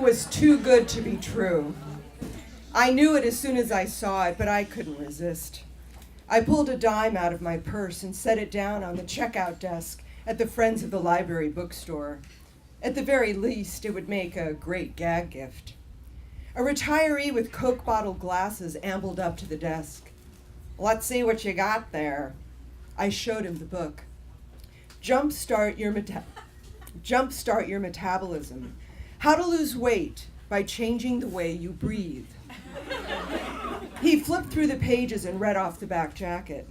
was too good to be true. I knew it as soon as I saw it, but I couldn't resist. I pulled a dime out of my purse and set it down on the checkout desk at the Friends of the Library bookstore. At the very least, it would make a great gag gift. A retiree with Coke bottle glasses ambled up to the desk. "Let's see what you got there." I showed him the book. Jumpstart Your Metabolism. How to Lose Weight by Changing the Way You Breathe. He flipped through the pages and read off the back jacket.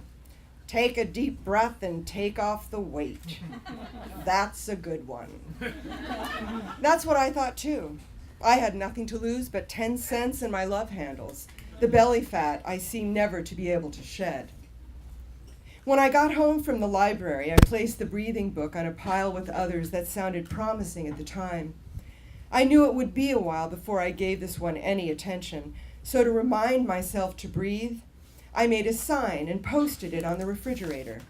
"Take a deep breath and take off the weight. That's a good one." That's what I thought too. I had nothing to lose but 10 cents and my love handles, the belly fat I seemed never to be able to shed. When I got home from the library, I placed the breathing book on a pile with others that sounded promising at the time. I knew it would be a while before I gave this one any attention, so to remind myself to breathe, I made a sign and posted it on the refrigerator.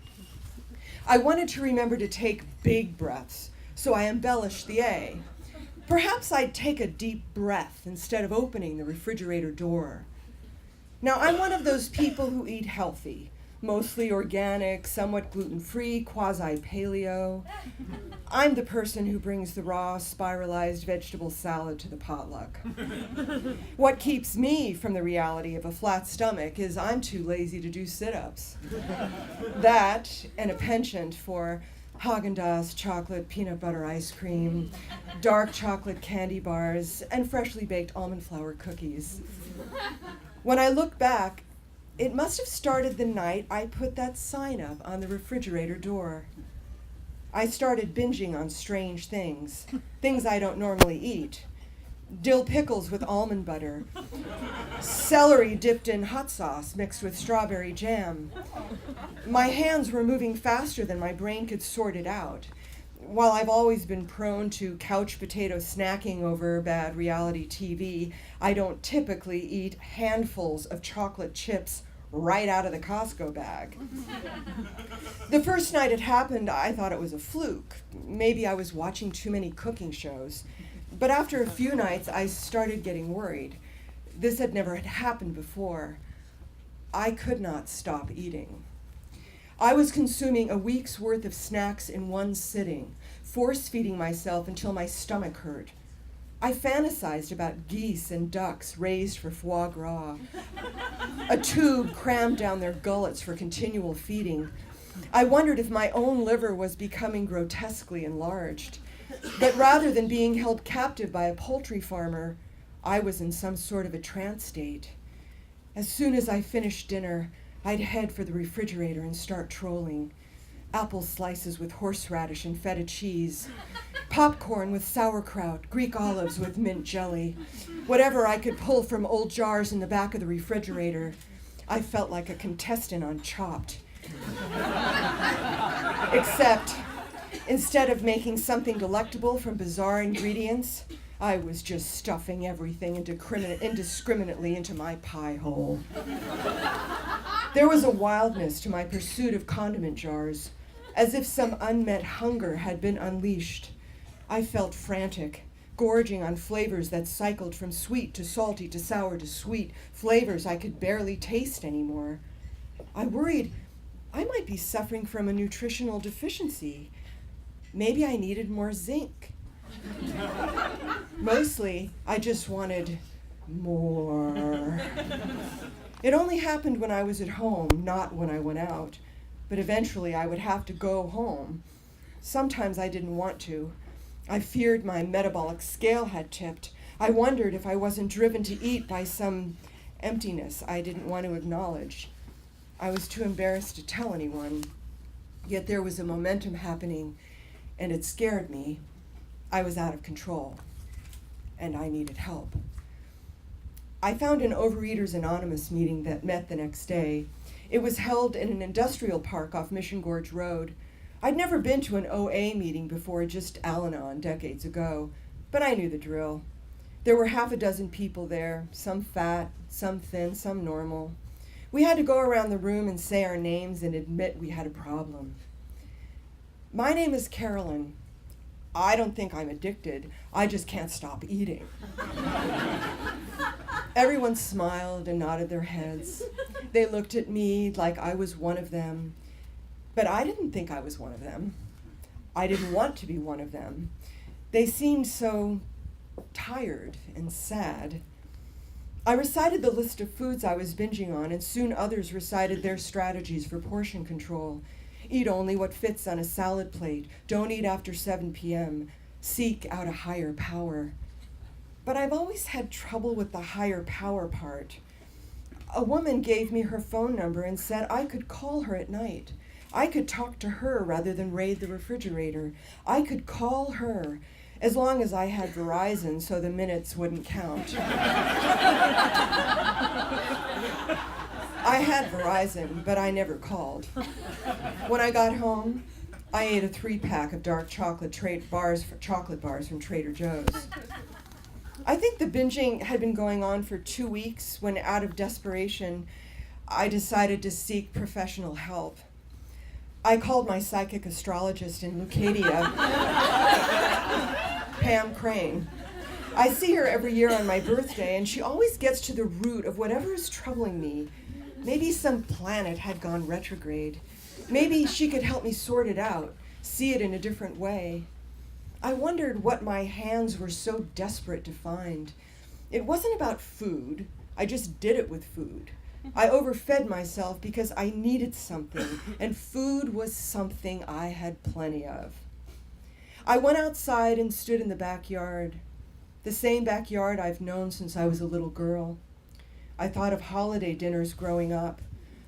I wanted to remember to take big breaths, so I embellished the A. Perhaps I'd take a deep breath instead of opening the refrigerator door. Now, I'm one of those people who eat healthy, mostly organic, somewhat gluten-free, quasi-paleo. I'm the person who brings the raw, spiralized vegetable salad to the potluck. What keeps me from the reality of a flat stomach is I'm too lazy to do sit-ups. That, and a penchant for Haagen-Dazs chocolate peanut butter ice cream, dark chocolate candy bars, and freshly baked almond flour cookies. When I look back, it must have started the night I put that sign up on the refrigerator door. I started binging on strange things I don't normally eat. Dill pickles with almond butter, celery dipped in hot sauce mixed with strawberry jam. My hands were moving faster than my brain could sort it out. While I've always been prone to couch potato snacking over bad reality TV, I don't typically eat handfuls of chocolate chips right out of the Costco bag. The first night it happened, I thought it was a fluke. Maybe I was watching too many cooking shows. But after a few nights, I started getting worried. This had never happened before. I could not stop eating. I was consuming a week's worth of snacks in one sitting, force-feeding myself until my stomach hurt. I fantasized about geese and ducks raised for foie gras, a tube crammed down their gullets for continual feeding. I wondered if my own liver was becoming grotesquely enlarged. But rather than being held captive by a poultry farmer, I was in some sort of a trance state. As soon as I finished dinner, I'd head for the refrigerator and start trolling. Apple slices with horseradish and feta cheese, popcorn with sauerkraut, Greek olives with mint jelly, whatever I could pull from old jars in the back of the refrigerator. I felt like a contestant on Chopped. Except, instead of making something delectable from bizarre ingredients, I was just stuffing everything indiscriminately into my pie hole. There was a wildness to my pursuit of condiment jars, as if some unmet hunger had been unleashed. I felt frantic, gorging on flavors that cycled from sweet to salty to sour to sweet, flavors I could barely taste anymore. I worried I might be suffering from a nutritional deficiency. Maybe I needed more zinc. Mostly, I just wanted more. It only happened when I was at home, not when I went out. But eventually I would have to go home. Sometimes I didn't want to. I feared my metabolic scale had tipped. I wondered if I wasn't driven to eat by some emptiness I didn't want to acknowledge. I was too embarrassed to tell anyone. Yet there was a momentum happening, and it scared me. I was out of control, and I needed help. I found an Overeaters Anonymous meeting that met the next day. It was held in an industrial park off Mission Gorge Road. I'd never been to an OA meeting before, just Al-Anon decades ago, but I knew the drill. There were half a dozen people there, some fat, some thin, some normal. We had to go around the room and say our names and admit we had a problem. My name is Carolyn. I don't think I'm addicted. I just can't stop eating. Everyone smiled and nodded their heads. They looked at me like I was one of them. But I didn't think I was one of them. I didn't want to be one of them. They seemed so tired and sad. I recited the list of foods I was binging on, and soon others recited their strategies for portion control. Eat only what fits on a salad plate. Don't eat after 7 p.m. Seek out a higher power. But I've always had trouble with the higher power part. A woman gave me her phone number and said I could call her at night. I could talk to her rather than raid the refrigerator. I could call her as long as I had Verizon so the minutes wouldn't count. I had Verizon, but I never called. When I got home, I ate a 3-pack of dark chocolate bars from Trader Joe's. I think the binging had been going on for 2 weeks when, out of desperation, I decided to seek professional help. I called my psychic astrologist in Leucadia, Pam Crane. I see her every year on my birthday, and she always gets to the root of whatever is troubling me. Maybe some planet had gone retrograde. Maybe she could help me sort it out, see it in a different way. I wondered what my hands were so desperate to find. It wasn't about food. I just did it with food. I overfed myself because I needed something, and food was something I had plenty of. I went outside and stood in the backyard, the same backyard I've known since I was a little girl. I thought of holiday dinners growing up,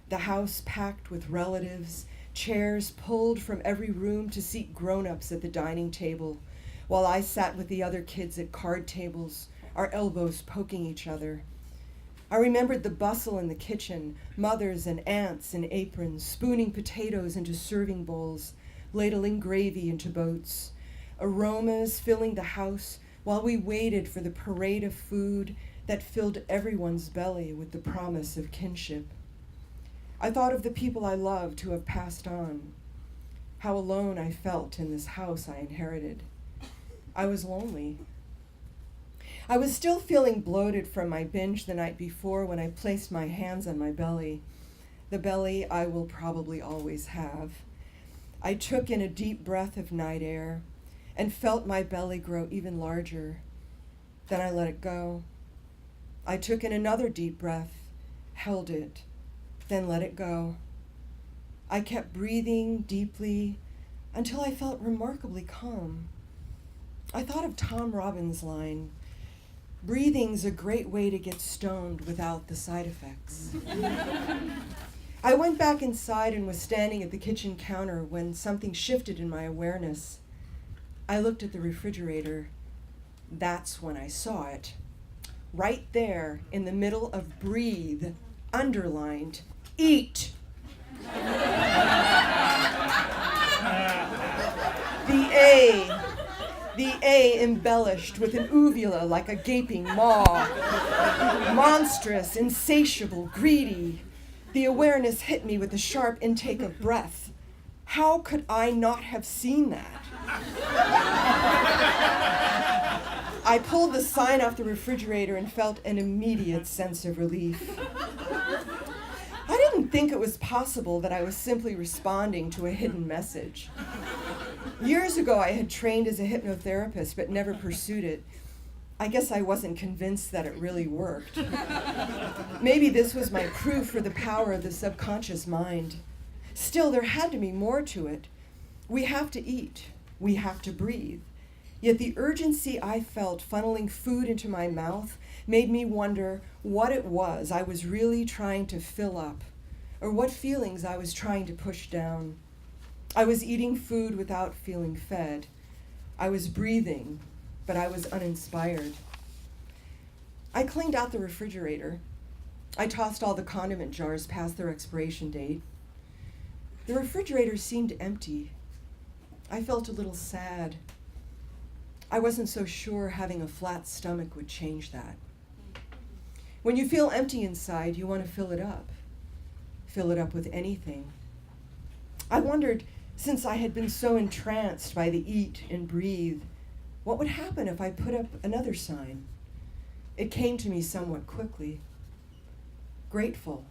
the house packed with relatives, chairs pulled from every room to seat grown-ups at the dining table, while I sat with the other kids at card tables, our elbows poking each other. I remembered the bustle in the kitchen, mothers and aunts in aprons, spooning potatoes into serving bowls, ladling gravy into boats, aromas filling the house while we waited for the parade of food that filled everyone's belly with the promise of kinship. I thought of the people I loved who have passed on, how alone I felt in this house I inherited. I was lonely. I was still feeling bloated from my binge the night before when I placed my hands on my belly, the belly I will probably always have. I took in a deep breath of night air and felt my belly grow even larger. Then I let it go. I took in another deep breath, held it, then let it go. I kept breathing deeply until I felt remarkably calm. I thought of Tom Robbins' line, "Breathing's a great way to get stoned without the side effects." I went back inside and was standing at the kitchen counter when something shifted in my awareness. I looked at the refrigerator. That's when I saw it. Right there in the middle of breathe, underlined, eat. The A embellished with an uvula like a gaping maw. Monstrous, insatiable, greedy. The awareness hit me with a sharp intake of breath. How could I not have seen that? I pulled the sign off the refrigerator and felt an immediate sense of relief. I didn't think it was possible that I was simply responding to a hidden message. Years ago, I had trained as a hypnotherapist, but never pursued it. I guess I wasn't convinced that it really worked. Maybe this was my proof for the power of the subconscious mind. Still, there had to be more to it. We have to eat. We have to breathe. Yet the urgency I felt funneling food into my mouth made me wonder what it was I was really trying to fill up, or what feelings I was trying to push down. I was eating food without feeling fed. I was breathing, but I was uninspired. I cleaned out the refrigerator. I tossed all the condiment jars past their expiration date. The refrigerator seemed empty. I felt a little sad. I wasn't so sure having a flat stomach would change that. When you feel empty inside, you want to fill it up. Fill it up with anything. I wondered, Since I had been so entranced by the eat and breathe, what would happen if I put up another sign? It came to me somewhat quickly. Grateful.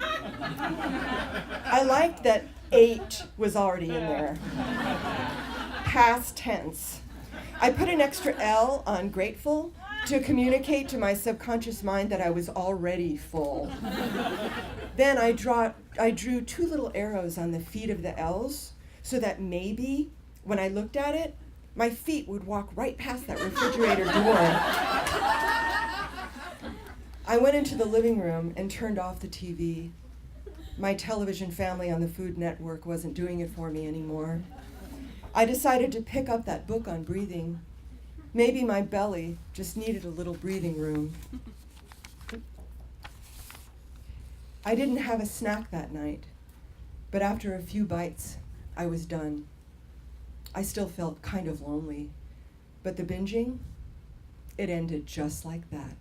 I liked that ate was already in there. Past tense. I put an extra L on grateful to communicate to my subconscious mind that I was already full. Then I drew 2 little arrows on the feet of the L's so that maybe when I looked at it, my feet would walk right past that refrigerator door. I went into the living room and turned off the TV. My television family on the Food Network wasn't doing it for me anymore. I decided to pick up that book on breathing. Maybe my belly just needed a little breathing room. I didn't have a snack that night, but after a few bites, I was done. I still felt kind of lonely, but the binging, it ended just like that.